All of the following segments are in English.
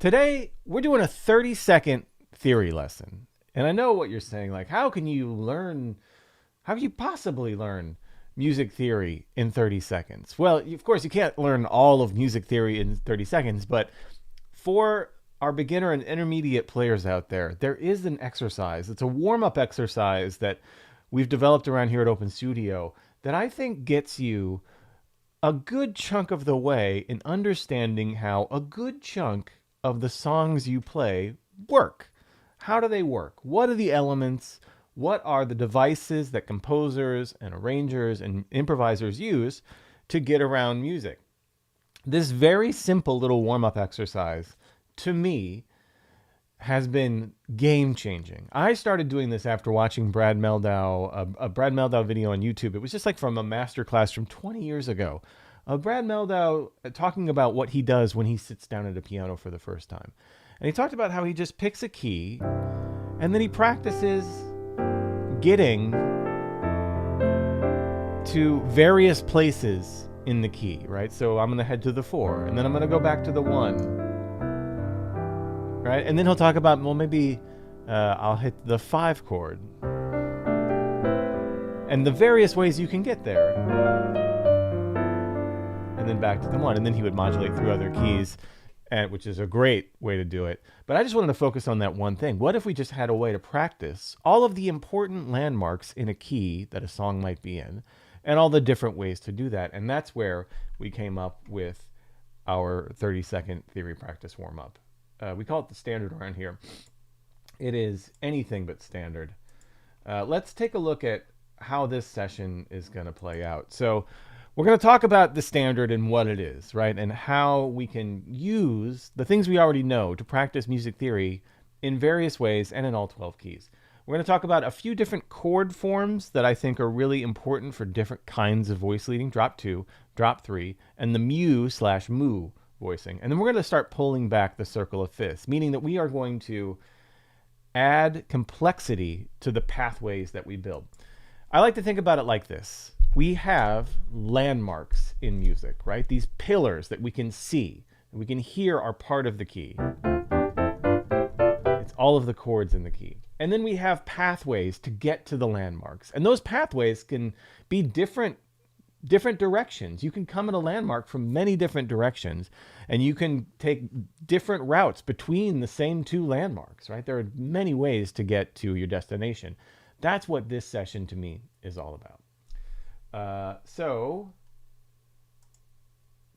Today, we're doing a 30-second theory lesson. And I know what you're saying, like, how can you possibly learn music theory in 30 seconds? Well, of course, you can't learn all of music theory in 30 seconds, but for our beginner and intermediate players out there, there is an exercise. It's a warm-up exercise that we've developed around here at Open Studio that I think gets you a good chunk of the way in understanding how a good chunk of the songs you play work. How do they work? What are the elements? What are the devices that composers and arrangers and improvisers use to get around music? This very simple little warm-up exercise, to me, has been game-changing. I started doing this after watching Brad Meldau, a Brad Meldau video on YouTube. It was just like from a masterclass from 20 years ago. Brad Meldau talking about what he does when he sits down at a piano for the first time. And he talked about how he just picks a key and then he practices getting to various places in the key, right? So I'm going to head to the 4 and then I'm going to go back to the 1, right? And then he'll talk about, well, maybe I'll hit the 5 chord and the various ways you can get there. And then back to the 1, and then he would modulate through other keys, which is a great way to do it. But I just wanted to focus on that one thing. What if we just had a way to practice all of the important landmarks in a key that a song might be in, and all the different ways to do that? And that's where we came up with our 30-second theory practice warm-up. We call it the standard around here. It is anything but standard. Let's take a look at how this session is going to play out. So we're going to talk about the standard and what it is, right? And how we can use the things we already know to practice music theory in various ways and in all 12 keys. We're going to talk about a few different chord forms that I think are really important for different kinds of voice leading. Drop 2, drop 3, and the mu/mu voicing. And then we're going to start pulling back the circle of fifths, meaning that we are going to add complexity to the pathways that we build. I like to think about it like this. We have landmarks in music, right? These pillars that we can see, that we can hear are part of the key. It's all of the chords in the key. And then we have pathways to get to the landmarks. And those pathways can be different directions. You can come at a landmark from many different directions, and you can take different routes between the same two landmarks, right? There are many ways to get to your destination. That's what this session to me is all about. So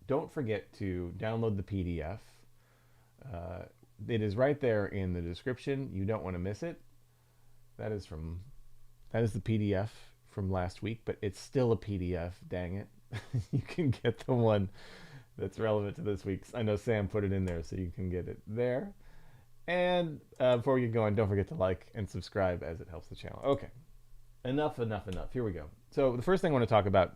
don't forget to download the PDF. It is right there in the description. You don't want to miss it. That is the PDF from last week, but it's still a PDF, dang it. You can get the one that's relevant to this week's. I know Sam put it in there, so you can get it there. And before we get going, don't forget to like and subscribe as it helps the channel. Okay, enough. Here we go. So the first thing I want to talk about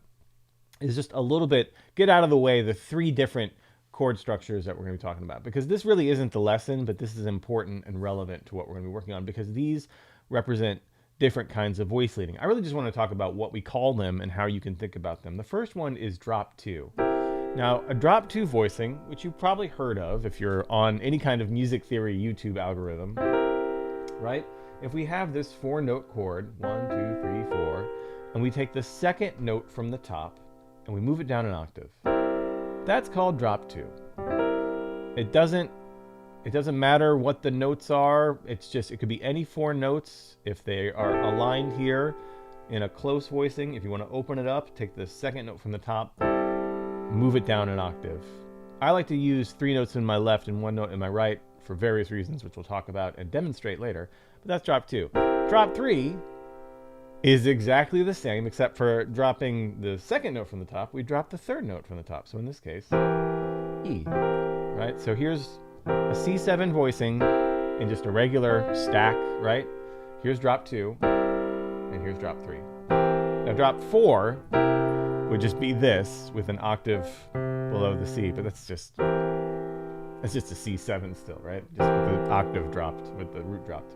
is just a little bit, get out of the way, the 3 different chord structures that we're going to be talking about. Because this really isn't the lesson, but this is important and relevant to what we're going to be working on, because these represent different kinds of voice leading. I really just want to talk about what we call them and how you can think about them. The first one is drop 2. Now, a drop 2 voicing, which you've probably heard of if you're on any kind of music theory YouTube algorithm, right? If we have this 4-note chord, 1, 2, 3, 4, and we take the second note from the top and we move it down an octave, that's called drop 2. It doesn't matter what the notes are. It's just, it could be any 4 notes. If they are aligned here in a close voicing, if you want to open it up, take the second note from the top, move it down an octave. I like to use 3 notes in my left and 1 note in my right for various reasons, which we'll talk about and demonstrate later. But that's drop 2. Drop 3 is exactly the same, except for dropping the second note from the top, we drop the 3rd note from the top. So in this case, E, right? So here's a C7 voicing in just a regular stack, right? Here's drop 2, and here's drop 3. Now drop 4 would just be this with an octave below the C, but that's just a C7 still, right? Just with the octave dropped, with the root dropped.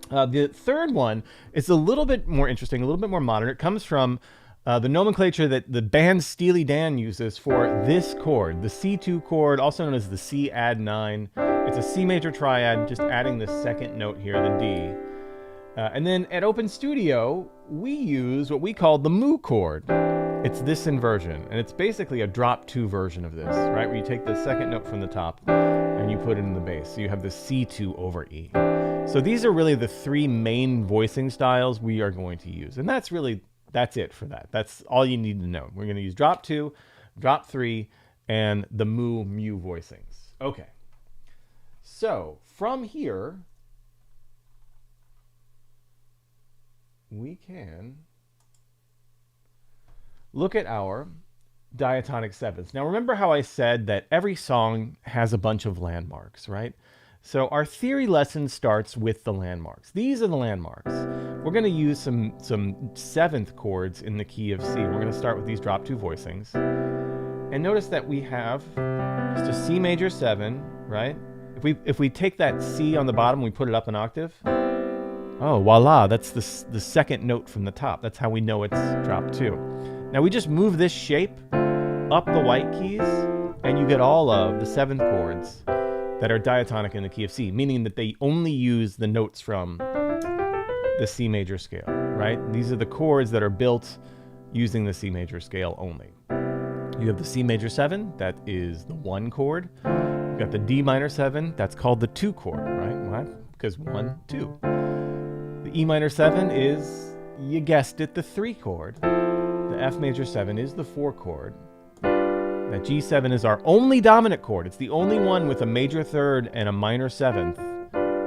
The third one is a little bit more interesting, a little bit more modern. It comes from The nomenclature that the band Steely Dan uses for this chord, the C2 chord, also known as the C add 9. It's a C major triad, just adding the second note here, the D. And then at Open Studio, we use what we call the mu chord. It's this inversion, and it's basically a drop 2 version of this, right? Where you take the second note from the top and you put it in the bass. So you have the C2 over E. So these are really the 3 main voicing styles we are going to use. And that's it for that. That's all you need to know. We're going to use drop 2, drop 3, and the mu voicings. Okay. So from here, we can look at our diatonic sevenths. Now remember how I said that every song has a bunch of landmarks, right? So our theory lesson starts with the landmarks. These are the landmarks. We're going to use some 7th chords in the key of C. We're going to start with these drop 2 voicings. And notice that we have just a C major 7, right? If we take that C on the bottom, we put it up an octave. Oh, voila, that's the second note from the top. That's how we know it's drop 2. Now we just move this shape up the white keys, and you get all of the 7th chords that are diatonic in the key of C, meaning that they only use the notes from the C major scale, right? These are the chords that are built using the C major scale only. You have the C major 7, that is the 1 chord. You've got the D minor 7, that's called the 2 chord, right? Why? Because 1, 2. The E minor 7 is, you guessed it, the 3 chord. The F major 7 is the 4 chord. That G7 is our only dominant chord. It's the only one with a major 3rd and a minor 7th.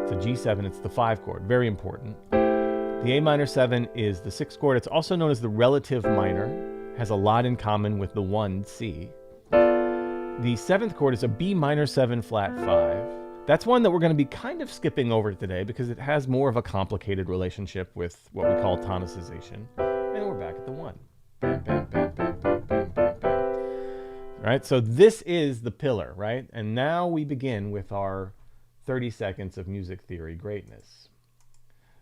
It's a G7, it's the 5 chord, very important. The A minor 7 is the 6 chord. It's also known as the relative minor, has a lot in common with the 1 C. The 7th chord is a B minor 7 flat 5. That's one that we're going to be kind of skipping over today because it has more of a complicated relationship with what we call tonicization. And we're back at the 1. Bam, bam, bam, bam, bam, bam, bam, bam. Right, so this is the pillar, right? And now we begin with our 30 seconds of music theory greatness.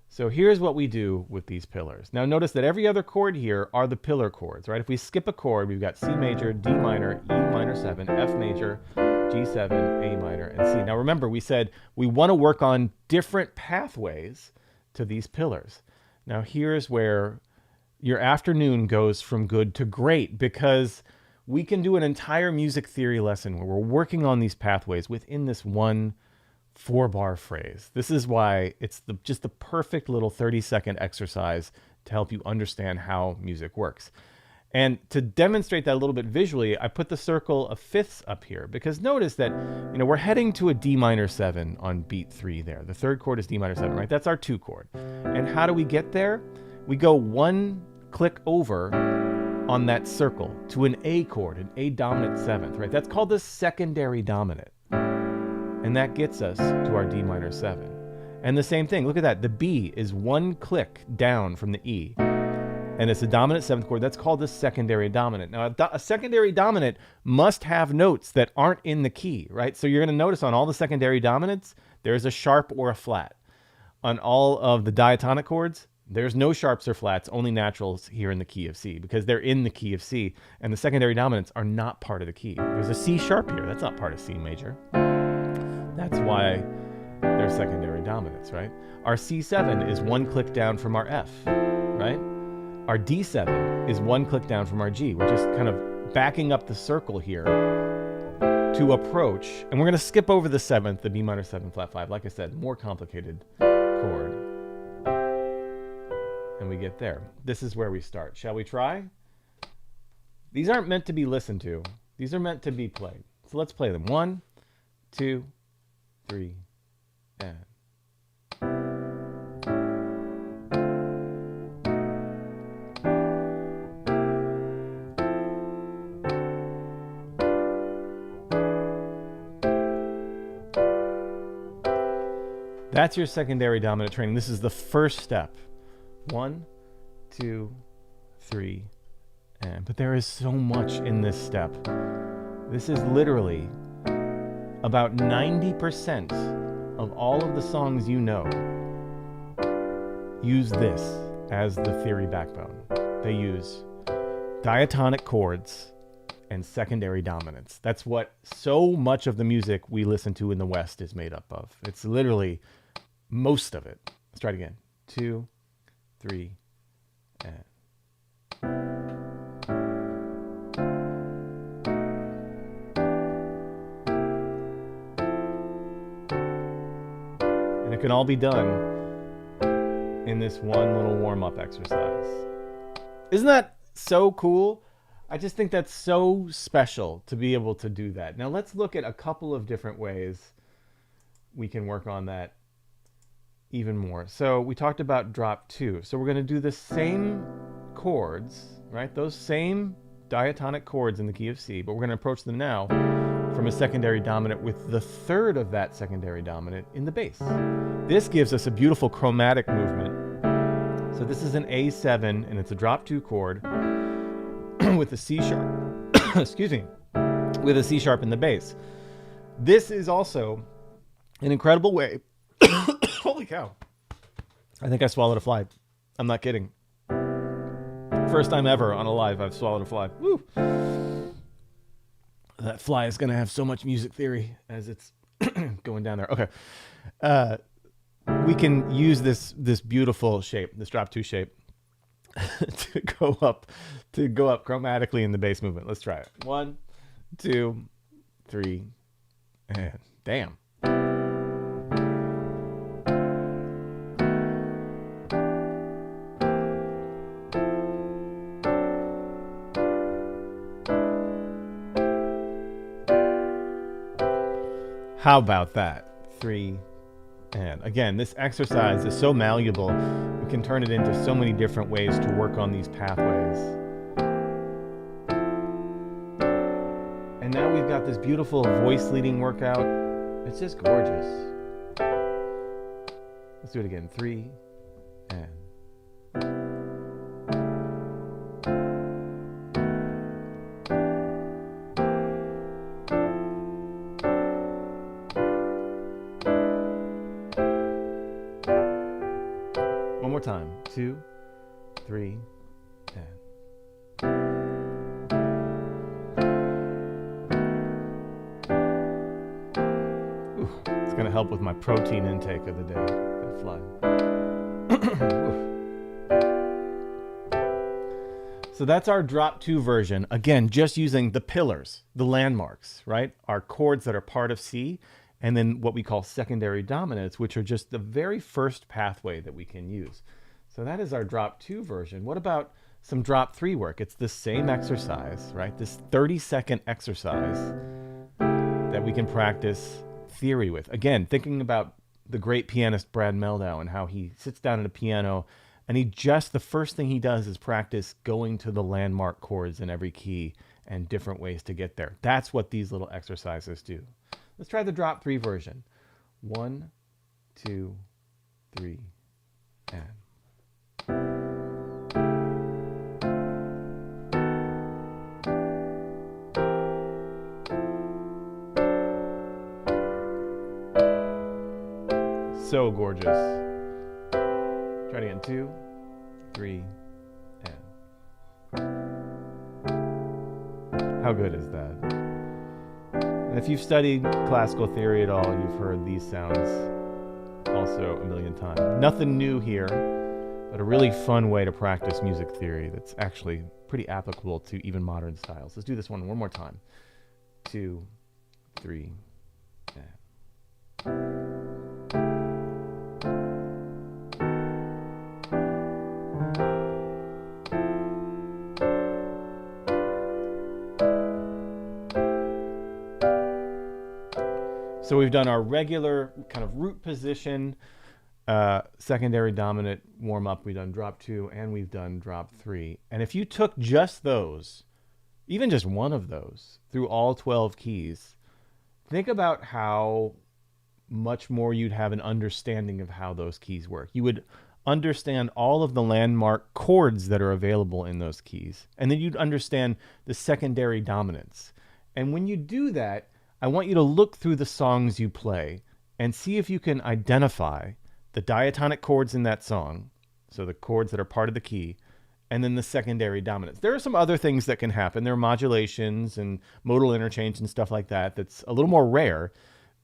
So here's what we do with these pillars. Now notice that every other chord here are the pillar chords, right? If we skip a chord, we've got C major, D minor, E minor 7, F major, G7, A minor, and C. Now remember, we said we want to work on different pathways to these pillars. Now here's where your afternoon goes from good to great, because we can do an entire music theory lesson where we're working on these pathways within this one 4-bar phrase. This is why it's just the perfect little 30-second exercise to help you understand how music works. And to demonstrate that a little bit visually, I put the circle of fifths up here, because notice that, we're heading to a D minor 7 on beat 3 there. The 3rd chord is D minor 7, right? That's our 2 chord. And how do we get there? We go 1 click over on that circle to an A chord, an A dominant 7th, right? That's called the secondary dominant. And that gets us to our D minor 7. And the same thing, look at that. The B is 1 click down from the E. And it's a dominant 7th chord. That's called the secondary dominant. Now, a secondary dominant must have notes that aren't in the key, right? So you're going to notice on all the secondary dominants, there's a sharp or a flat. On all of the diatonic chords, there's no sharps or flats, only naturals here in the key of C, because they're in the key of C, and the secondary dominants are not part of the key. There's a C sharp here. That's not part of C major. That's why they're secondary dominants, right? Our C7 is 1 click down from our F, right? Our D7 is 1 click down from our G. We're just kind of backing up the circle here to approach, and we're going to skip over the 7th, the B minor 7 flat 5. Like I said, more complicated chord. And we get there. This is where we start. Shall we try? These aren't meant to be listened to. These are meant to be played. So let's play them. 1, 2, 3, and... That's your secondary dominant training. This is the first step. 1, 2, 3, and... But there is so much in this step. This is literally about 90% of all of the songs you know use this as the theory backbone. They use diatonic chords and secondary dominants. That's what so much of the music we listen to in the West is made up of. It's literally most of it. Let's try it again. 2, 3, and. And it can all be done in this one little warm-up exercise. Isn't that so cool? I just think that's so special to be able to do that. Now let's look at a couple of different ways we can work on that even more. So we talked about drop 2. So we're going to do the same chords, right? Those same diatonic chords in the key of C, but we're going to approach them now from a secondary dominant with the third of that secondary dominant in the bass. This gives us a beautiful chromatic movement. So this is an A7 and it's a drop 2 chord with a C sharp, excuse me, with a C sharp in the bass. This is also an incredible way. Holy cow. I think I swallowed a fly. I'm not kidding. First time ever on a live I've swallowed a fly. Woo! That fly is going to have so much music theory as it's going down there. Okay. We can use this beautiful shape, this drop 2 shape, to go up chromatically in the bass movement. Let's try it. 1, 2, 3, and damn. How about that? 3, and again, this exercise is so malleable. We can turn it into so many different ways to work on these pathways. And now we've got this beautiful voice leading workout. It's just gorgeous. Let's do it again. 3, and. One more time. 2, 3, and. Ooh, it's going to help with my protein intake of the day. That fly. So that's our drop 2 version. Again, just using the pillars, the landmarks, right? Our chords that are part of C, and then what we call secondary dominants, which are just the very first pathway that we can use. So that is our drop 2 version. What about some drop 3 work? It's the same exercise, right? This 30-second exercise that we can practice theory with. Again, thinking about the great pianist Brad Mehldau and how he sits down at a piano and the first thing he does is practice going to the landmark chords in every key and different ways to get there. That's what these little exercises do. Let's try the drop 3 version. 1, 2, 3, and. So gorgeous. Try it again. 2, 3, and. How good is that? And if you've studied classical theory at all, you've heard these sounds also a million times. Nothing new here, but a really fun way to practice music theory that's actually pretty applicable to even modern styles. Let's do this one more time. 2, 3, and. So we've done our regular kind of root position, secondary dominant warm up. We've done drop 2 and we've done drop 3. And if you took just those, even just one of those through all 12 keys, think about how much more you'd have an understanding of how those keys work. You would understand all of the landmark chords that are available in those keys. And then you'd understand the secondary dominants. And when you do that, I want you to look through the songs you play and see if you can identify the diatonic chords in that song, so the chords that are part of the key, and then the secondary dominants. There are some other things that can happen. There are modulations and modal interchange and stuff like that. That's a little more rare,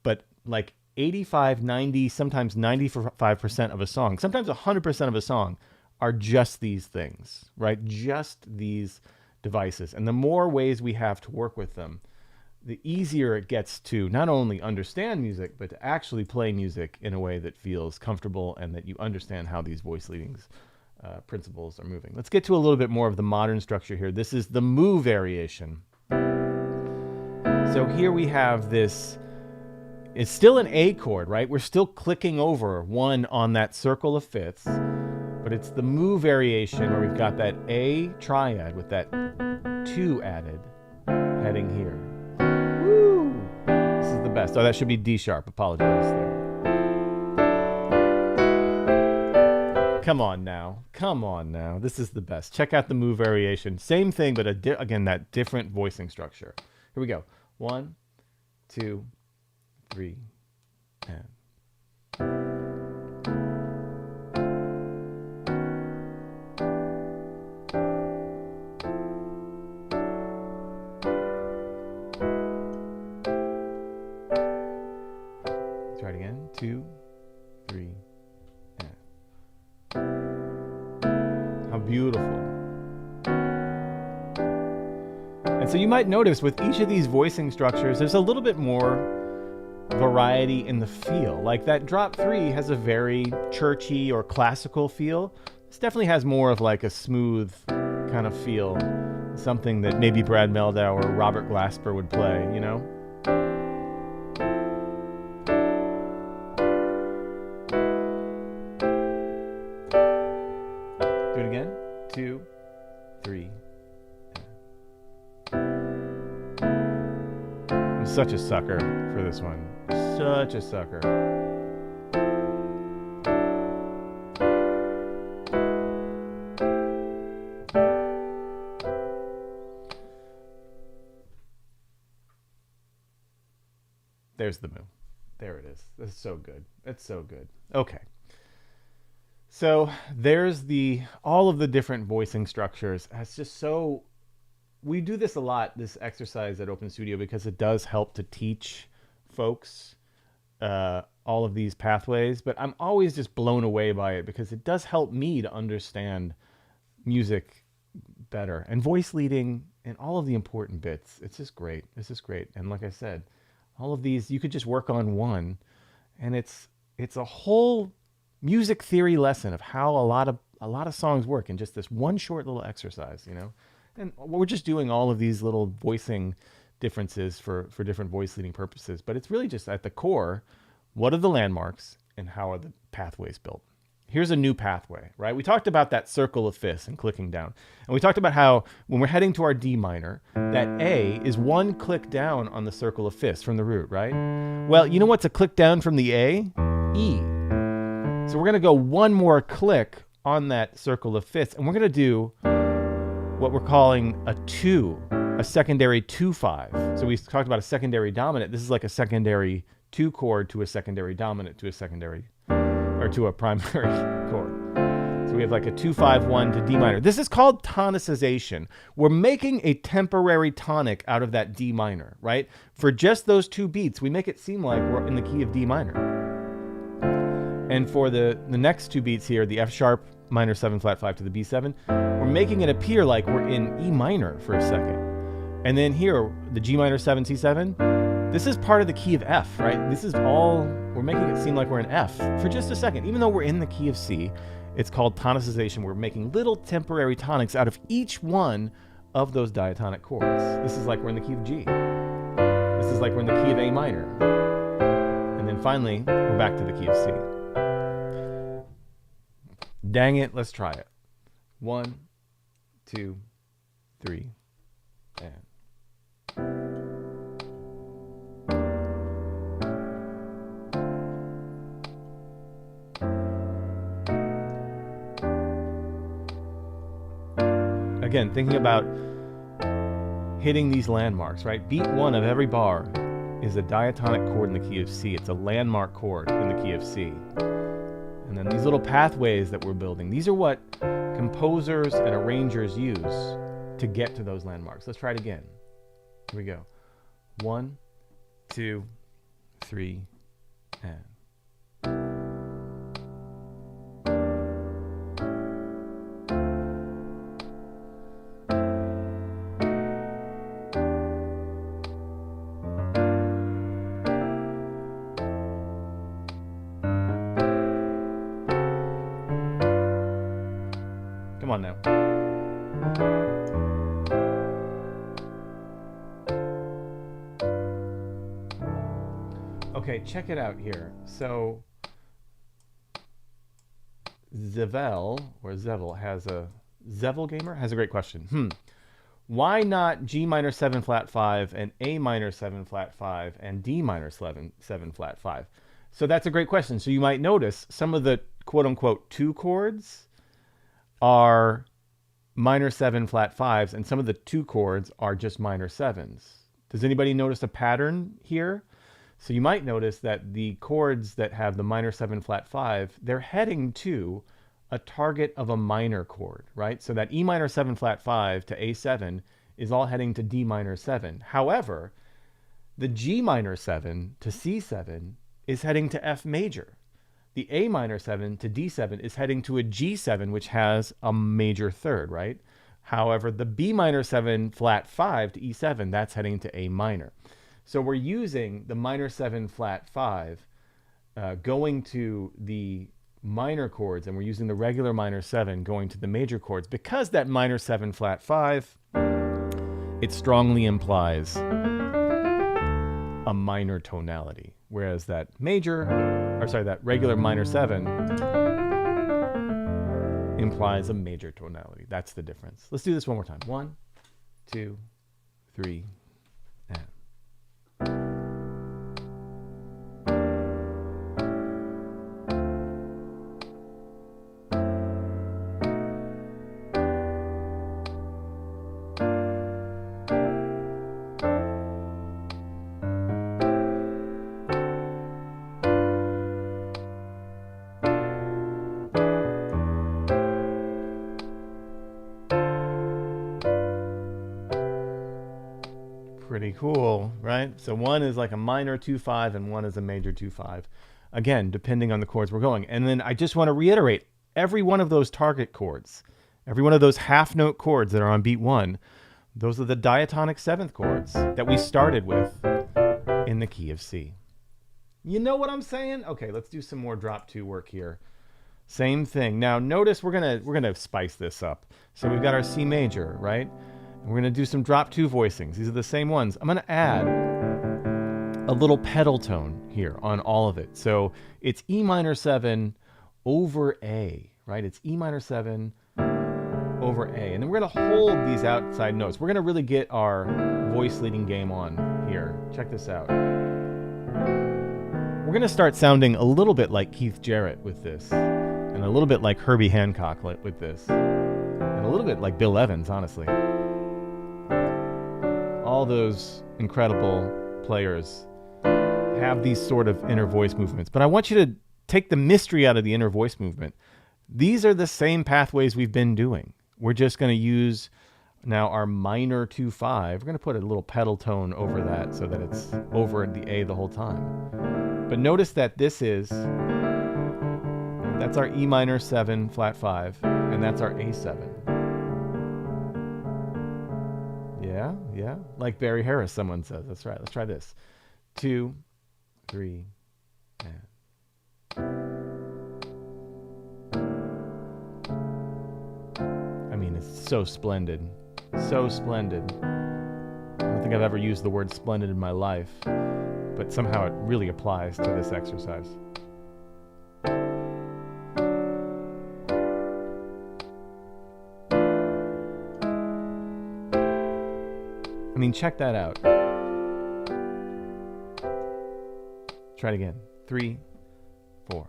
but like 85, 90, sometimes 95% of a song, sometimes 100% of a song are just these things, right? Just these devices. And the more ways we have to work with them, the easier it gets to not only understand music, but to actually play music in a way that feels comfortable and that you understand how these voice leadings principles are moving. Let's get to a little bit more of the modern structure here. This is the mu variation. So here we have this, it's still an A chord, right? We're still clicking over one on that circle of fifths, but it's the mu variation where we've got that A triad with that 2 added heading here. Woo! This is the best. Oh, that should be D sharp. Apologize there. Come on now. Come on now. This is the best. Check out the mu variation. Same thing, but again, that different voicing structure. Here we go. 1, 2, 3, and. Try it again. 2, 3, and. How beautiful. And so you might notice with each of these voicing structures, there's a little bit more variety in the feel. Like that drop 3 has a very churchy or classical feel. This definitely has more of like a smooth kind of feel. Something that maybe Brad Meldau or Robert Glasper would play, you know? Do it again. 2, 3. I'm such a sucker for this one. Such a sucker. There's the mu. There it is. That's so good. It's so good. Okay. So there's all of the different voicing structures. It's just so, we do this a lot, this exercise at Open Studio, because it does help to teach folks all of these pathways, but I'm always just blown away by it because it does help me to understand music better and voice leading and all of the important bits. It's just great. It's just great. And like I said, all of these, you could just work on one, and it's a whole music theory lesson of how a lot of songs work in just this one short little exercise, you know? And we're just doing all of these little voicing differences for different voice leading purposes, but it's really just at the core, what are the landmarks and how are the pathways built? Here's a new pathway, right? We talked about that circle of fifths and clicking down. And we talked about how when we're heading to our D minor, that A is one click down on the circle of fifths from the root, right? Well, you know what's a click down from the A? E. So we're going to go one more click on that circle of fifths, and we're going to do what we're calling a 2, a secondary 2-5. So we talked about a secondary dominant. This is like a secondary 2 chord to a secondary dominant to a secondary, or to a primary chord. So we have like a 2-5-1 to D minor. This is called tonicization. We're making a temporary tonic out of that D minor, right? For just those 2 beats, we make it seem like we're in the key of D minor. And for the next 2 beats here, the F sharp minor 7 flat 5 to the B7, we're making it appear like we're in E minor for a second. And then here, the G minor 7 C7, this is part of the key of F, right? This is all, we're making it seem like we're in F for just a second. Even though we're in the key of C, it's called tonicization. We're making little temporary tonics out of each one of those diatonic chords. This is like we're in the key of G. This is like we're in the key of A minor. And then finally, we're back to the key of C. Dang it, let's try it. 1, 2, 3, and. Again, thinking about hitting these landmarks, right? Beat 1 of every bar is a diatonic chord in the key of C. It's a landmark chord in the key of C. And then these little pathways that we're building, these are what composers and arrangers use to get to those landmarks. Let's try it again. Here we go. 1, 2, 3, and. Come on now. Okay, check it out here. So Zevel has a Zevel Gamer has a great question. Why not G minor 7 flat 5 and A minor 7 flat 5 and D minor 7 flat 5? So that's a great question. So you might notice some of the quote unquote 2 chords are minor 7 flat 5s, and some of the 2 chords are just minor 7s. Does anybody notice a pattern here? So you might notice that the chords that have the minor 7 flat 5, they're heading to a target of a minor chord, right? So that E minor 7 flat 5 to A7 is all heading to D minor 7. However, the G minor 7 to C7 is heading to F major. The A minor 7 to D7 is heading to a G7, which has a major third, right? However, the B minor 7 flat 5 to E7, that's heading to A minor. So we're using the minor 7 flat 5 going to the minor chords, and we're using the regular minor 7 going to the major chords. Because that minor 7 flat 5, it strongly implies a minor tonality, whereas that that regular minor 7 implies a major tonality. That's the difference. Let's do this one more time. 1, 2, 3, and. Pretty cool, right? So one is like a minor 2-5 and one is a major 2-5. Again, depending on the chords we're going. And then I just want to reiterate, every one of those target chords, every one of those half note chords that are on beat 1, those are the diatonic 7th chords that we started with in the key of C. You know what I'm saying? Okay, let's do some more drop 2 work here. Same thing. Now notice we're gonna spice this up. So we've got our C major, right? We're going to do some drop 2 voicings. These are the same ones. I'm going to add a little pedal tone here on all of it. So it's E minor 7 over A, right? It's E minor 7 over A. And then we're going to hold these outside notes. We're going to really get our voice leading game on here. Check this out. We're going to start sounding a little bit like Keith Jarrett with this, and a little bit like Herbie Hancock with this, and a little bit like Bill Evans, honestly. All those incredible players have these sort of inner voice movements. But I want you to take the mystery out of the inner voice movement. These are the same pathways we've been doing. We're just going to use now our minor 2-5. We're going to put a little pedal tone over that so that it's over the A the whole time. But notice that that's our E minor 7 flat 5, and that's our A7. Yeah, like Barry Harris, someone says. That's right. Let's try this. 2, 3, and. I mean, it's so splendid. So splendid. I don't think I've ever used the word splendid in my life, but somehow it really applies to this exercise. I mean, check that out. Try it again. 3, 4.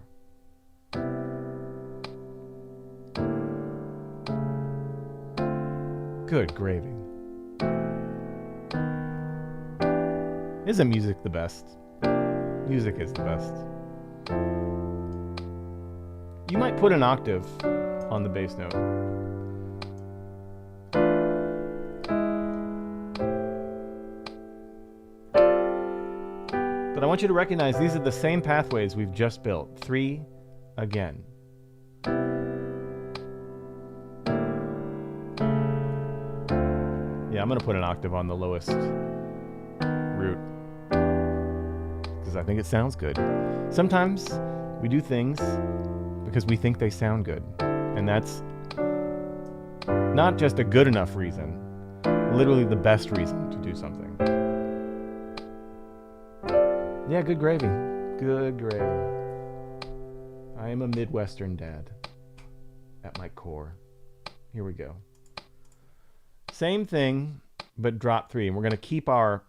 Good gravy. Isn't music the best? Music is the best. You might put an octave on the bass note. But I want you to recognize these are the same pathways we've just built. 3 again. Yeah, I'm going to put an octave on the lowest root because I think it sounds good. Sometimes we do things because we think they sound good, and that's not just a good enough reason, literally the best reason to do something. Yeah, good gravy. Good gravy. I am a Midwestern dad at my core. Here we go. Same thing, but drop 3. And we're going to keep our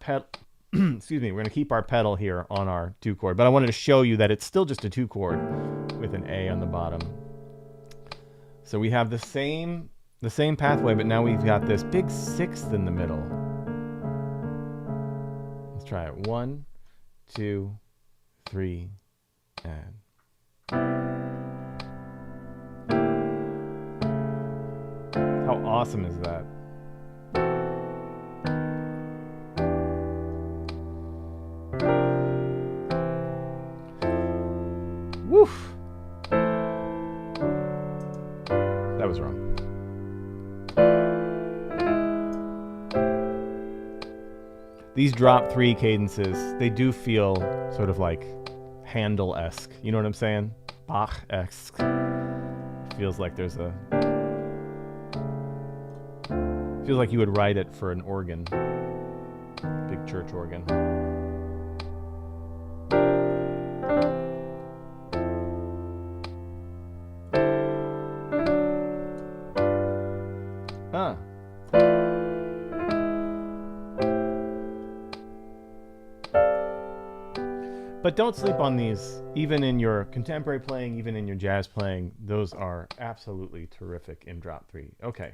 excuse me, we're going to keep our pedal here on our 2 chord. But I wanted to show you that it's still just a 2 chord with an A on the bottom. So we have the same pathway, but now we've got this big 6th in the middle. Let's try it. 1, 2, 3, and how awesome is that? Woof! That was wrong. These drop 3 cadences, they do feel sort of like Handel-esque. You know what I'm saying? Bach-esque. Feels like there's a... feels like you would write it for an organ. Big church organ. But don't sleep on these. Even in your contemporary playing, even in your jazz playing, those are absolutely terrific in drop 3. Okay.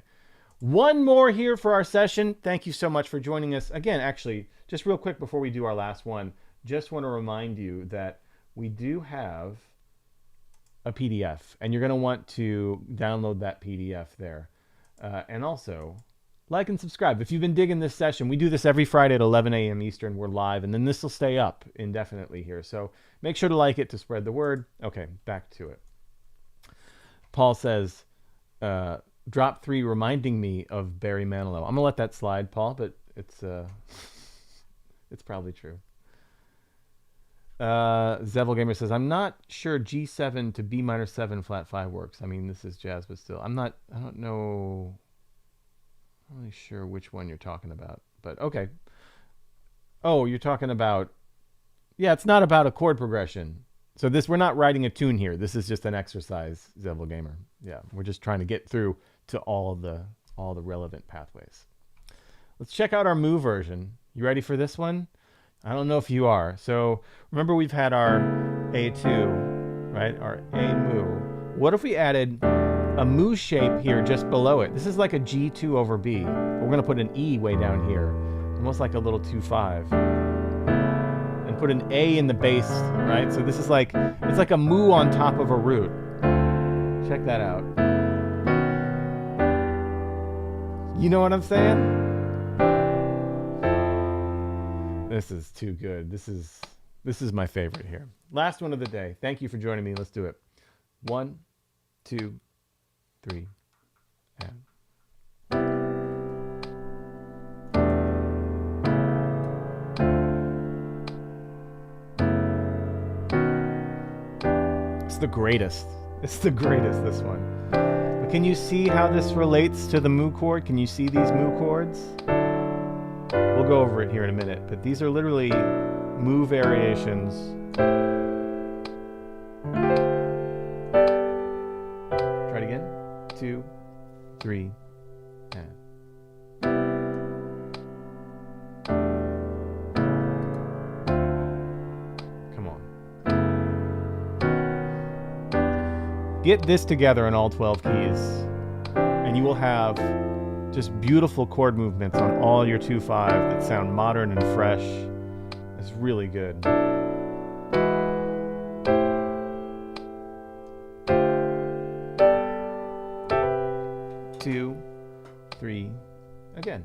One more here for our session. Thank you so much for joining us. Again, actually, just real quick before we do our last one, just want to remind you that we do have a PDF, and you're going to want to download that PDF there. And also, like and subscribe. If you've been digging this session, we do this every Friday at 11 a.m. Eastern. We're live, and then this will stay up indefinitely here. So make sure to like it to spread the word. Okay, back to it. Paul says, drop 3 reminding me of Barry Manilow. I'm going to let that slide, Paul, but it's probably true. Zevel Gamer says, I'm not sure G7 to B minor 7 flat 5 works. I mean, this is jazz, but still. I don't know. I'm not really sure which one you're talking about, but okay. Oh, you're talking about, yeah, it's not about a chord progression. So we're not writing a tune here. This is just an exercise, Zevel Gamer. Yeah, we're just trying to get through to all the relevant pathways. Let's check out our Mu version. You ready for this one? I don't know if you are. So remember we've had our A2, right? Our A Mu. What if we added a Mu shape here just below it? This is like a G2 over B. But we're going to put an E way down here, almost like a little 2-5. And put an A in the bass, right? So this is like, it's like a Mu on top of a root. Check that out. You know what I'm saying? This is too good. This is my favorite here. Last one of the day. Thank you for joining me. Let's do it. 1, 2, 3, and. It's the greatest. It's the greatest, this one. But can you see how this relates to the Mu chord? Can you see these Mu chords? We'll go over it here in a minute, but these are literally Mu variations. Try it again. 2, 3, and. Come on. Get this together in all 12 keys, and you will have just beautiful chord movements on all your 2-5 that sound modern and fresh. It's really good. 2, 3, again.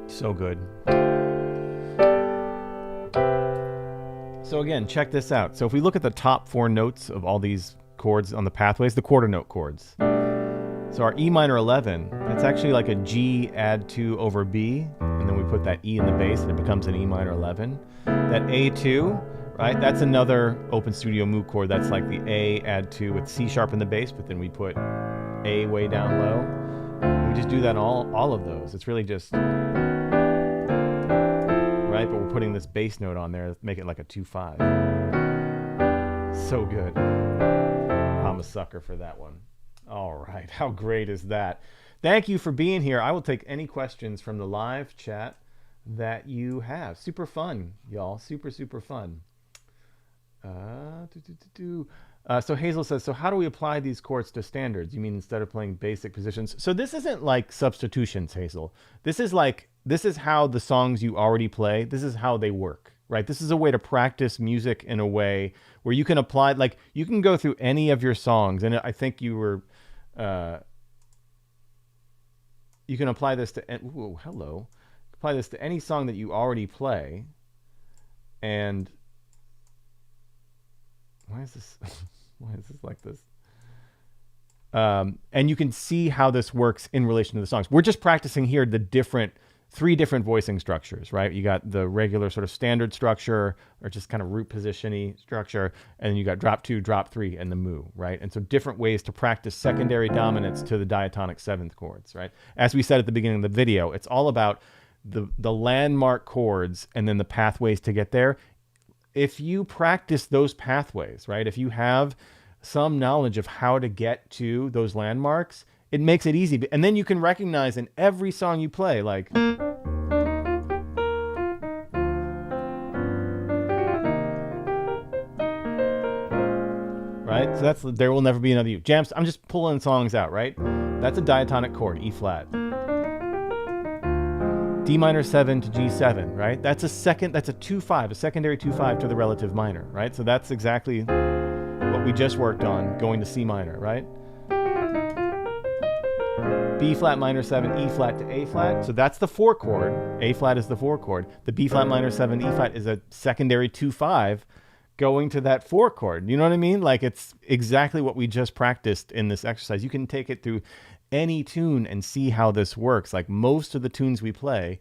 So good. So again, check this out. So if we look at the top 4 notes of all these chords on the pathways, the quarter note chords. So our E minor 11, that's actually like a G add 2 over B, and then we put that E in the bass and it becomes an E minor 11. That A2, right, that's another Open Studio Mu chord. That's like the A add 2 with C sharp in the bass, but then we put A way down low. We just do that on all of those. It's really just... right, but we're putting this bass note on there to make it like a 2-5. So good. I'm a sucker for that one. All right, how great is that? Thank you for being here. I will take any questions from the live chat that you have. Super fun, y'all. Super, super fun. So Hazel says, so how do we apply these chords to standards? You mean instead of playing basic positions? So this isn't like substitutions, Hazel. This is how the songs you already play, this is how they work, right? This is a way to practice music in a way where you can apply, like you can go through any of your songs, and I think you were, you can apply this to, apply this to any song that you already play. And why is this like this? And you can see how this works in relation to the songs. We're just practicing here the 3 different voicing structures, right? You got the regular sort of standard structure, or just kind of root position-y structure, and then you got drop 2, drop 3, and the mu, right? And so different ways to practice secondary dominants to the diatonic 7th chords, right? As we said at the beginning of the video, it's all about the landmark chords and then the pathways to get there. If you practice those pathways, right? If you have some knowledge of how to get to those landmarks, it makes it easy. And then you can recognize in every song you play, like, right? So that's There Will Never Be Another You. Jams, I'm just pulling songs out, right? That's a diatonic chord, E flat. D minor 7 to G7, right? That's a 2-5, a secondary 2-5 to the relative minor, right? So that's exactly what we just worked on, going to C minor, right? B flat minor 7, E flat to A flat. So that's the 4 chord. A flat is the 4 chord. The B flat minor 7, E flat is a secondary 2-5 going to that 4 chord. You know what I mean? Like, it's exactly what we just practiced in this exercise. You can take it through any tune and see how this works. Like, most of the tunes we play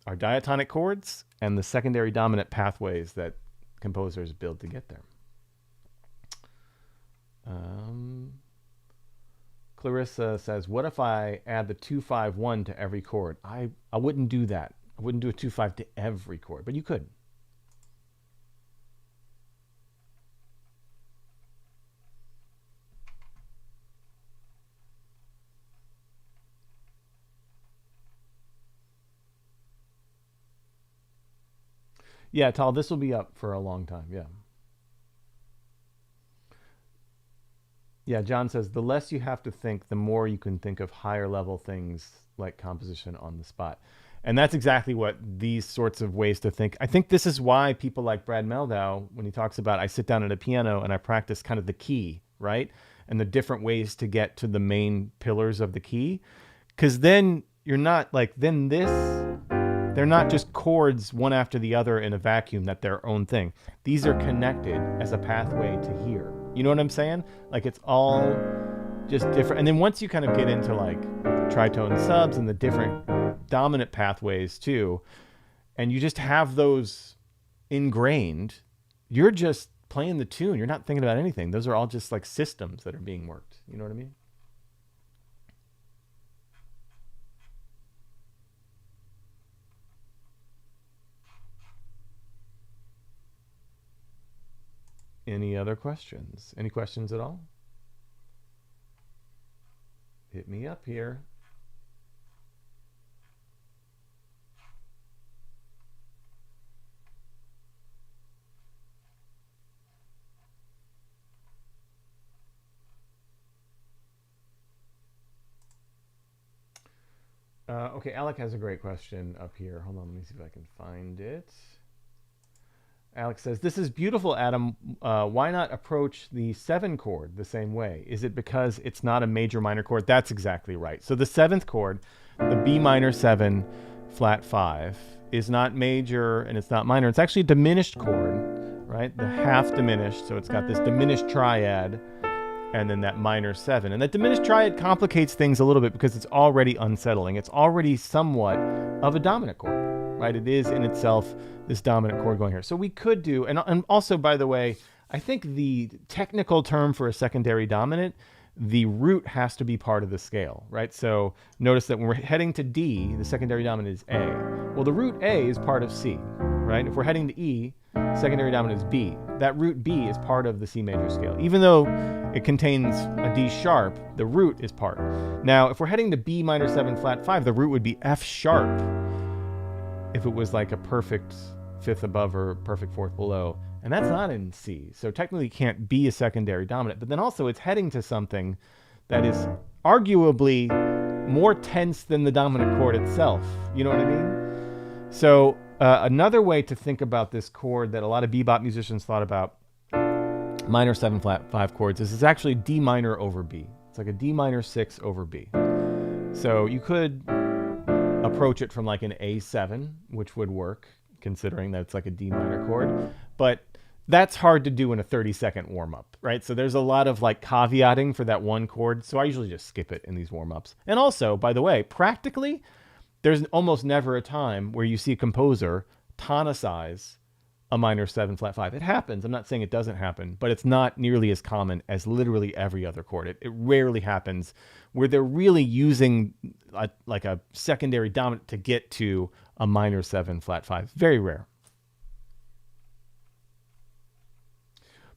are diatonic chords and the secondary dominant pathways that composers build to get there. Clarissa says, what if I add the 2-5-1 to every chord? I wouldn't do that. I wouldn't do a 2-5 to every chord, but you could. Yeah, Tal, this will be up for a long time. Yeah. Yeah, John says, the less you have to think, the more you can think of higher level things like composition on the spot. And that's exactly what these sorts of ways to think. I think this is why people like Brad Meldau, when he talks about, I sit down at a piano and I practice kind of the key, right? And the different ways to get to the main pillars of the key. Because then you're not like, they're not just chords one after the other in a vacuum that their own thing. These are connected as a pathway to here. You know what I'm saying? Like, it's all just different. And then once you kind of get into like tritone subs and the different dominant pathways too, and you just have those ingrained, you're just playing the tune. You're not thinking about anything. Those are all just like systems that are being worked. You know what I mean? Any other questions? Any questions at all? Hit me up here. Okay, Alec has a great question up here. Hold on, let me see if I can find it. Alex says, this is beautiful, Adam. Why not approach the 7 chord the same way? Is it because it's not a major minor chord? That's exactly right. So the 7th chord, the B minor 7 flat 5, is not major and it's not minor. It's actually a diminished chord, right? The half diminished. So it's got this diminished triad and then that minor 7. And that diminished triad complicates things a little bit because it's already unsettling. It's already somewhat of a dominant chord, right? It is in itself this dominant chord going here. So we could do, and also, by the way, I think the technical term for a secondary dominant, the root has to be part of the scale, right? So notice that when we're heading to D, the secondary dominant is A. Well, the root A is part of C, right? If we're heading to E, secondary dominant is B. That root B is part of the C major scale. Even though it contains a D sharp, the root is part. Now, if we're heading to B minor 7 flat 5, the root would be F sharp if it was like a perfect 5th above or perfect 4th below. And that's not in C. So technically it can't be a secondary dominant. But then also it's heading to something that is arguably more tense than the dominant chord itself. You know what I mean? So another way to think about this chord that a lot of bebop musicians thought about, minor 7 flat 5 chords, is it's actually D minor over B. It's like a D minor 6 over B. So you could approach it from like an A7, which would work, considering that it's like a D minor chord. But that's hard to do in a 30-second warm-up, right? So there's a lot of like caveating for that one chord. So I usually just skip it in these warm-ups. And also, by the way, practically, there's almost never a time where you see a composer tonicize a minor 7 flat 5. It happens. I'm not saying it doesn't happen, but it's not nearly as common as literally every other chord. It rarely happens where they're really using like a secondary dominant to get to a minor 7 flat 5. Very rare.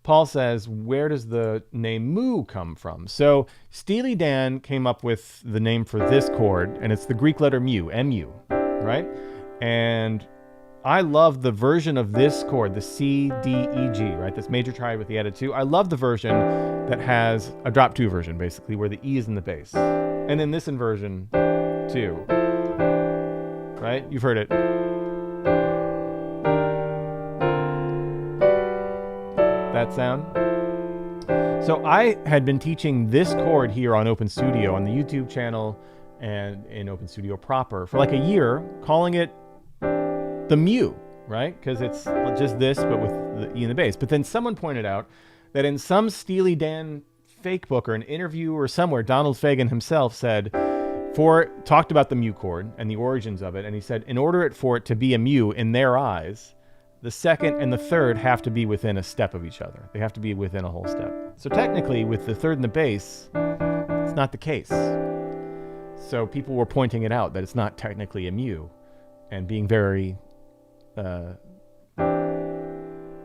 Paul says, where does the name Mu come from? So Steely Dan came up with the name for this chord, and it's the Greek letter mu, M-U, right? And I love the version of this chord, the C, D, E, G, right? This major triad with the added 2. I love the version that has a drop 2 version, basically, where the E is in the bass. And then this inversion, too, right? You've heard it. That sound. So I had been teaching this chord here on Open Studio, on the YouTube channel and in Open Studio proper for like a year, calling it the mu, right? Because it's just this, but with the E in the bass. But then someone pointed out that in some Steely Dan fake book or an interview or somewhere, Donald Fagen himself said, talked about the mu chord and the origins of it. And he said, in order for it to be a mu in their eyes, the second and the third have to be within a step of each other. They have to be within a whole step. So technically, with the third and the bass, it's not the case. So people were pointing it out that it's not technically a mu and being very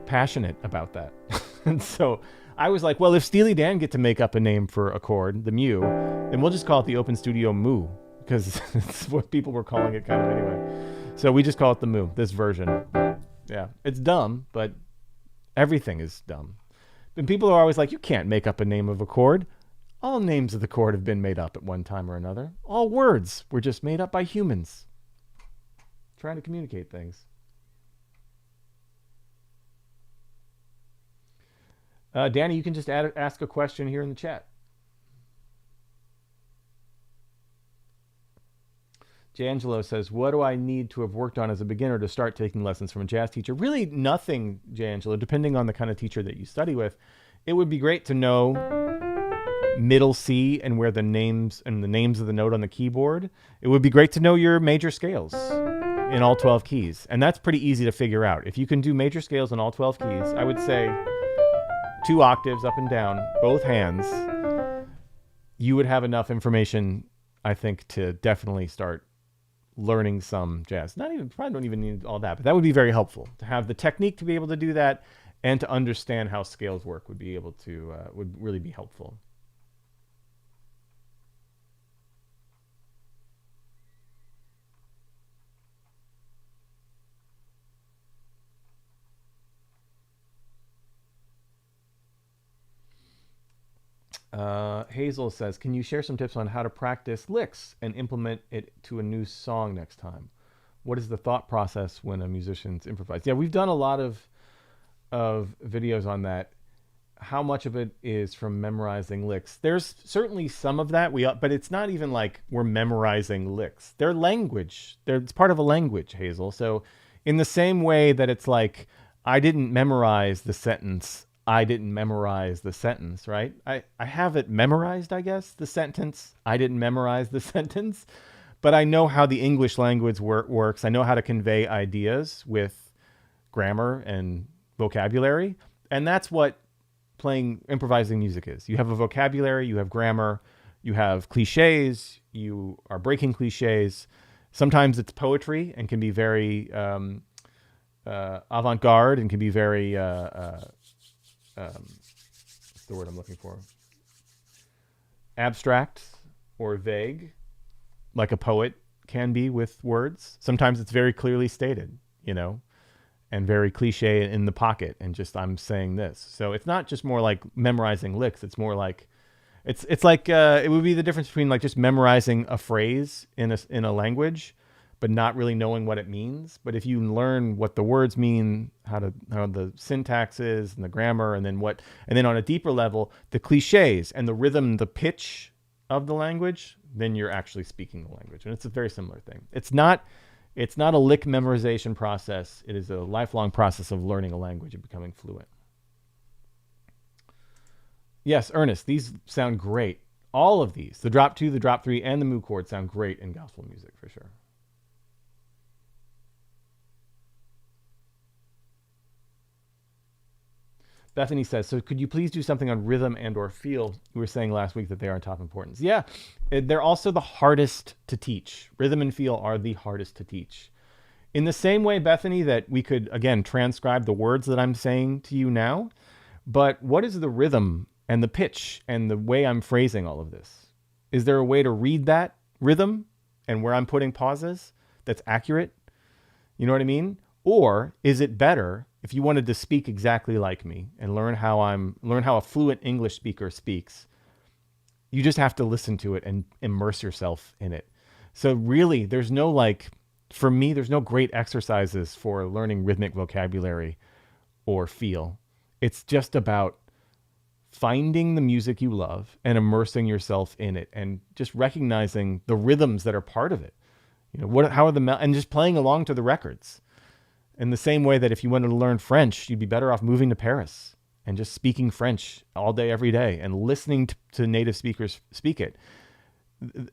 passionate about that. And so I was like, well, if Steely Dan get to make up a name for a chord, the mu, then we'll just call it the Open Studio Mu, because it's what people were calling it kind of anyway. So we just call it the Mu, this version. Yeah, it's dumb, but everything is dumb. And people are always like, you can't make up a name of a chord. All names of the chord have been made up at one time or another. All words were just made up by humans trying to communicate things. Danny, you can just ask a question here in the chat. Jangelo says, what do I need to have worked on as a beginner to start taking lessons from a jazz teacher? Really nothing, Jangelo, depending on the kind of teacher that you study with. It would be great to know middle C and where the names of the note on the keyboard. It would be great to know your major scales in all 12 keys. And that's pretty easy to figure out. If you can do major scales in all 12 keys, I would say 2 octaves up and down, both hands, you would have enough information, I think, to definitely start learning some jazz. Probably don't even need all that, but that would be very helpful to have the technique to be able to do that, and to understand how scales work would really be helpful. Hazel says, can you share some tips on how to practice licks and implement it to a new song next time? What is the thought process when a musician's improvise? Yeah, we've done a lot of videos on that. How much of it is from memorizing licks? There's certainly some of that, but it's not even like we're memorizing licks. They're language. It's part of a language, Hazel. So in the same way that it's like, I didn't memorize the sentence, I didn't memorize the sentence, right? I have it memorized, I guess, the sentence. I didn't memorize the sentence, but I know how the English language works. I know how to convey ideas with grammar and vocabulary. And that's what improvising music is. You have a vocabulary, you have grammar, you have cliches, you are breaking cliches. Sometimes it's poetry and can be very avant-garde and can be very what's the word I'm looking for? Abstract or vague, like a poet can be with words. Sometimes it's very clearly stated, and very cliche in the pocket, and just I'm saying this. So it's not just more like memorizing licks. It's more like it's like it would be the difference between like just memorizing a phrase in a language, but not really knowing what it means. But if you learn what the words mean, how the syntax is and the grammar, and then on a deeper level, the cliches and the rhythm, the pitch of the language, then you're actually speaking the language. And it's a very similar thing. It's not a lick memorization process. It is a lifelong process of learning a language and becoming fluent. Yes, Ernest, these sound great. All of these, the drop 2, the drop 3, and the moo chord sound great in gospel music for sure. Bethany says, so could you please do something on rhythm and or feel? You were saying last week that they are top importance. Yeah, they're also the hardest to teach. Rhythm and feel are the hardest to teach. In the same way, Bethany, that we could, again, transcribe the words that I'm saying to you now, but what is the rhythm and the pitch and the way I'm phrasing all of this? Is there a way to read that rhythm and where I'm putting pauses that's accurate? You know what I mean? Or is it better if you wanted to speak exactly like me and learn how a fluent English speaker speaks? You just have to listen to it and immerse yourself in it. So really, for me, there's no great exercises for learning rhythmic vocabulary or feel. It's just about finding the music you love and immersing yourself in it and just recognizing the rhythms that are part of it. How are and just playing along to the records. In the same way that if you wanted to learn French, you'd be better off moving to Paris and just speaking French all day, every day, and listening to native speakers speak it.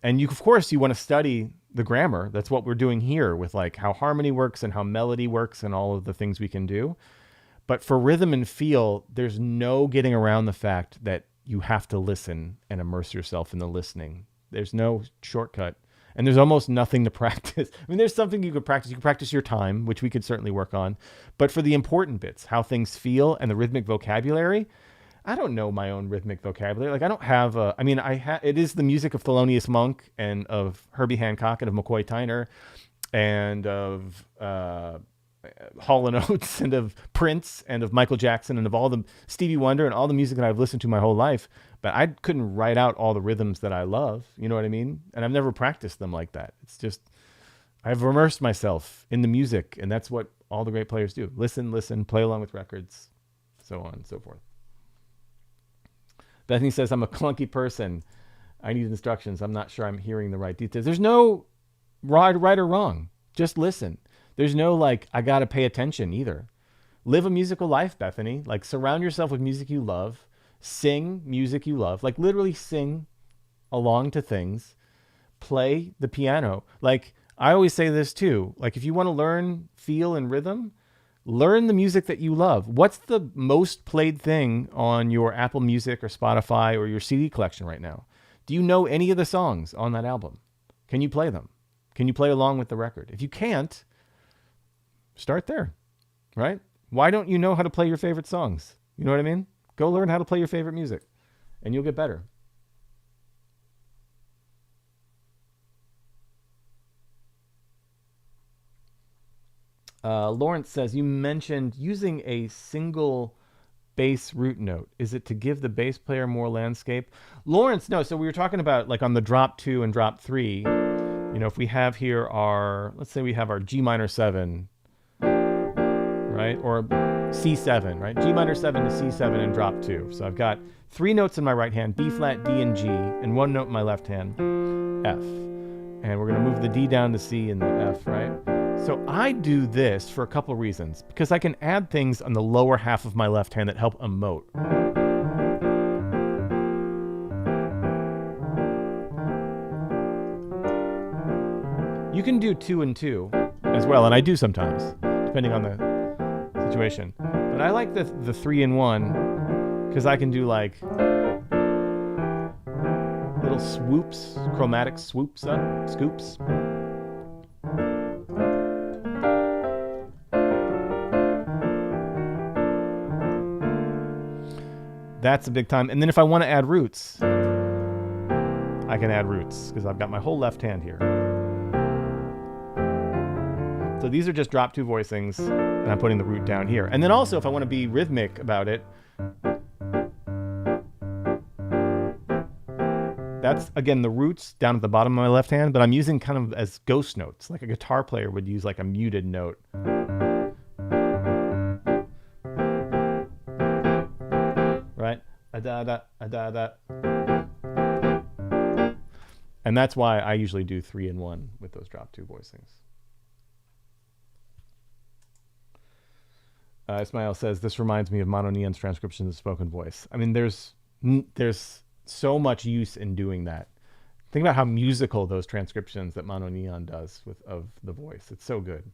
And of course, you want to study the grammar. That's what we're doing here with like how harmony works and how melody works and all of the things we can do. But for rhythm and feel, there's no getting around the fact that you have to listen and immerse yourself in the listening. There's no shortcut. And there's almost nothing to practice. I mean, there's something you could practice. You could practice your time, which we could certainly work on. But for the important bits, how things feel and the rhythmic vocabulary, I don't know my own rhythmic vocabulary. Like I don't have it is the music of Thelonious Monk and of Herbie Hancock and of McCoy Tyner and of Hall & Oates and of Prince and of Michael Jackson and of all the Stevie Wonder and all the music that I've listened to my whole life. But I couldn't write out all the rhythms that I love. You know what I mean? And I've never practiced them like that. It's just, I've immersed myself in the music, and that's what all the great players do. Listen, play along with records, so on and so forth. Bethany says, I'm a clunky person. I need instructions. I'm not sure I'm hearing the right details. There's no right or wrong. Just listen. There's no like, I got to pay attention either. Live a musical life, Bethany. Like surround yourself with music you love. Sing music you love. Like literally sing along to things. Play the piano. Like I always say this too. Like if you want to learn feel and rhythm, learn the music that you love. What's the most played thing on your Apple Music or Spotify or your CD collection right now? Do you know any of the songs on that album? Can you play them? Can you play along with the record? If you can't, start there, right? Why don't you know how to play your favorite songs? You know what I mean? Go learn how to play your favorite music and you'll get better. Lawrence says, you mentioned using a single bass root note? Is it to give the bass player more landscape? Lawrence, no. So we were talking about like on the drop 2 and drop 3, you know, if we have here our, let's say we have our G minor 7, right? Or C7, right? G minor 7 to C7 and drop 2. So I've got 3 notes in my right hand, B flat, D, and G, and 1 note in my left hand, F. And we're going to move the D down to C and the F, right? So I do this for a couple reasons, because I can add things on the lower half of my left hand that help emote. You can do 2 and 2 as well, and I do sometimes, depending on the situation. But I like the 3 and 1 because I can do like little swoops, chromatic swoops up, scoops. That's a big time. And then if I want to add roots, I can add roots because I've got my whole left hand here. So these are just drop 2 voicings, and I'm putting the root down here. And then also, if I want to be rhythmic about it, that's, again, the roots down at the bottom of my left hand, but I'm using kind of as ghost notes, like a guitar player would use like a muted note. Right? A-da-da, a-da-da. And that's why I usually do 3 and 1 with those drop 2 voicings. Ismail says, this reminds me of Mono Neon's transcription of spoken voice. I mean, there's so much use in doing that. Think about how musical those transcriptions that Mono Neon does of the voice. It's so good.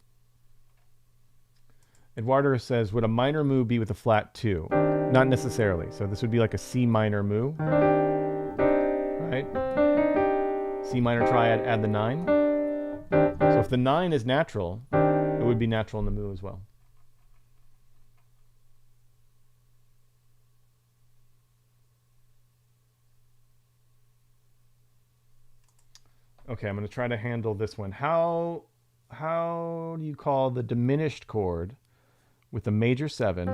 Eduardo says, would a minor mu be with a flat 2? Not necessarily. So this would be like a C minor mu, right? C minor triad, add the 9. So if the 9 is natural, it would be natural in the mu as well. Okay, I'm going to try to handle this one. How do you call the diminished chord with a major 7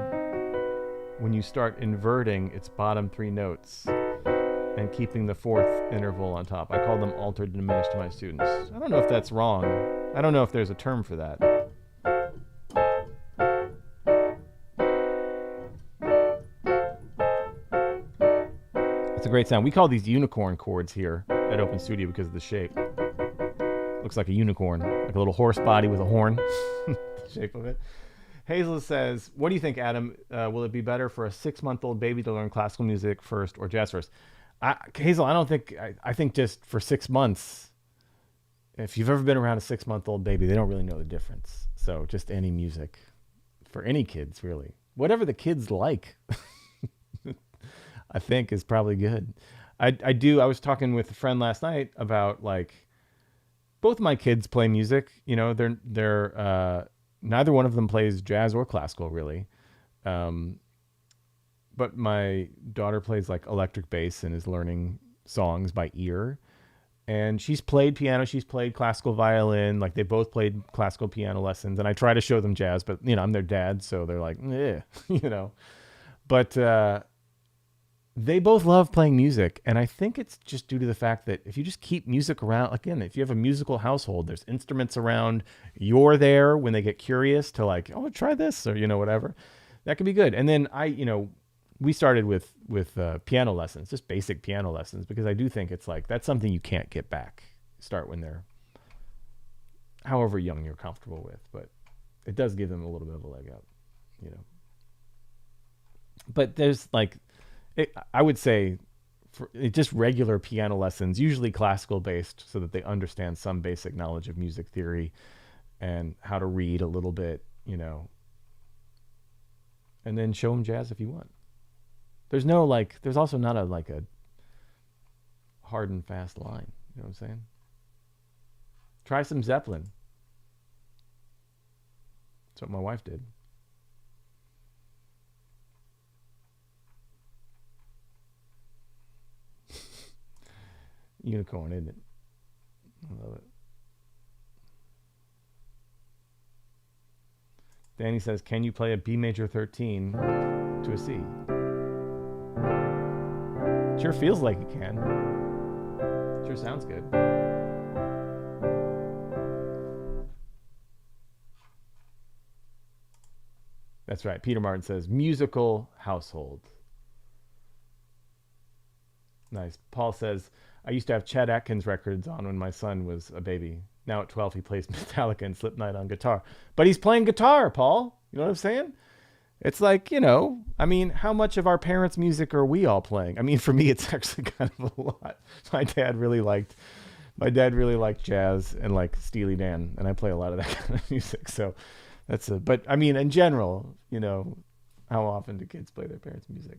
when you start inverting its bottom 3 notes and keeping the 4th interval on top? I call them altered diminished to my students. I don't know if that's wrong. I don't know if there's a term for that. It's a great sound. We call these unicorn chords here at Open Studio because of the shape. Looks like a unicorn, like a little horse body with a horn. The shape of it. Hazel says, what do you think, Adam? Will it be better for a 6-month-old baby to learn classical music first or jazz first? Hazel, I don't think, I think just for 6 months, if you've ever been around a 6-month-old baby, they don't really know the difference. So just any music for any kids, really. Whatever the kids like, I think is probably good. I was talking with a friend last night about like, both my kids play music, you know, they're neither one of them plays jazz or classical really. But my daughter plays like electric bass and is learning songs by ear. And she's played piano, she's played classical violin, like they both played classical piano lessons. And I try to show them jazz, but you know, I'm their dad, so they're like, eh, you know. But they both love playing music, and I think it's just due to the fact that if you just keep music around, again, if you have a musical household, there's instruments around, you're there when they get curious to like, oh, try this, or, you know, whatever. That could be good. And then we started with piano lessons, just basic piano lessons, because I do think it's like, that's something you can't get back. Start when they're however young you're comfortable with, but it does give them a little bit of a leg up, you know. But there's like, I would say for just regular piano lessons, usually classical based, so that they understand some basic knowledge of music theory and how to read a little bit, you know, and then show them jazz if you want. There's no like, there's also not a hard and fast line. You know what I'm saying? Try some Zeppelin. That's what my wife did. Unicorn, isn't it? I love it. Danny says, can you play a B major 13 to a C. Sure feels like it can. Sure sounds good. That's right. Peter Martin says musical household. Nice. Paul says, I used to have Chet Atkins records on when my son was a baby. Now at 12, he plays Metallica and Slipknot on guitar. But he's playing guitar, Paul. You know what I'm saying? It's like, you know, I mean, how much of our parents' music are we all playing? I mean, for me, it's actually kind of a lot. My dad really liked jazz and like Steely Dan, and I play a lot of that kind of music. So but I mean, in general, you know, how often do kids play their parents' music?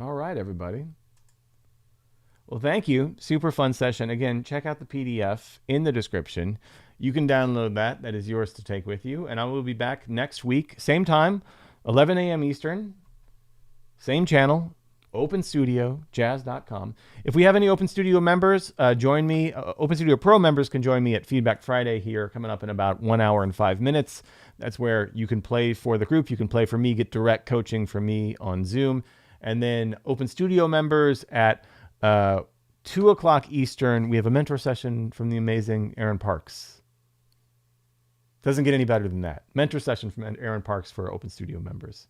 All right, everybody. Well, thank you. Super fun session. Again, check out the PDF in the description. You can download that. That is yours to take with you. And I will be back next week, same time, 11 a.m. Eastern, same channel, Open Studio, jazz.com. If we have any Open Studio members, join me. Open Studio Pro members can join me at Feedback Friday here, coming up in about 1 hour and 5 minutes. That's where you can play for the group. You can play for me, get direct coaching from me on Zoom. And then Open Studio members at 2 o'clock Eastern, we have a mentor session from the amazing Aaron Parks. Doesn't get any better than that. Mentor session from Aaron Parks for Open Studio members.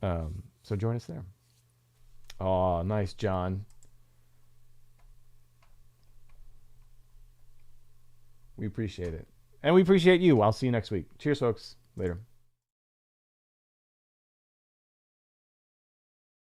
So join us there. Oh, nice, John. We appreciate it. And we appreciate you. I'll see you next week. Cheers, folks. Later.